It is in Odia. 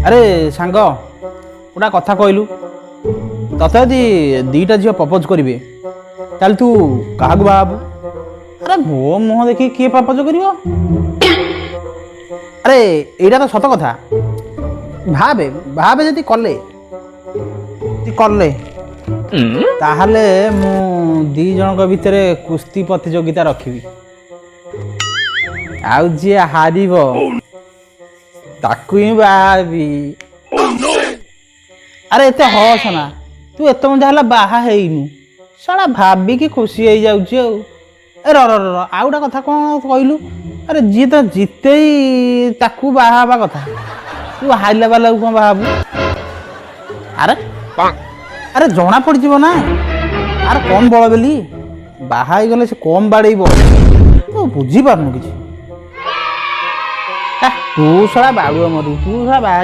ଆରେ ସାଙ୍ଗ ଗୋଟା କଥା କହିଲୁ, ତତେ ଯଦି ଦିଟା ଝିଅ ପ୍ରପୋଜ କରିବେ ତାହେଲେ ତୁ କାହାକୁ ବାହା ହବୁ? ଆରେ ମୋ ମୁହଁ ଦେଖି କିଏ ପ୍ରପୋଜ କରିବ? ଆରେ ଏଇଟା ତ ସତ କଥା। ଭାବେ ଭାବେ ଯଦି କଲେ ତାହେଲେ ମୁଁ ଦି ଜଣଙ୍କ ଭିତରେ କୁସ୍ତି ପ୍ରତିଯୋଗିତା ରଖିବି, ଆଉ ଯିଏ ହାରିବ ତାକୁ ହିଁ ବାହା ହେବି। ଆରେ ଏତେ ହସ ନା, ତୁ ଏତେ ମଜା ହେଲା ବାହା ହେଇନୁ, ଶଳା ଭାବିକି ଖୁସି ହେଇଯାଉଛି ଆଉ। ଏ ର ର ର ଆଉ ଗୋଟେ କଥା କ'ଣ କହିଲୁ? ଆରେ ଯିଏ ତ ଜିତେଇ ତାକୁ ବାହା ହେବା କଥା, ତୁ ହାରିଲା ବାଲାକୁ କ'ଣ ବାହା ହବୁ? ଆରେ ଆରେ ଜଣା ପଡ଼ିଯିବ ନା, ଆରେ କମ୍ ବଳ ବୋଲି ବାହା ହେଇଗଲେ ସେ କମ୍ ବାଡ଼େଇବ, ତୁ ବୁଝିପାରୁନୁ କିଛି। ତୁ ଶଳା ବାଡ଼ୁଆ ମରୁ, ତୁ ଶଳା ବାହା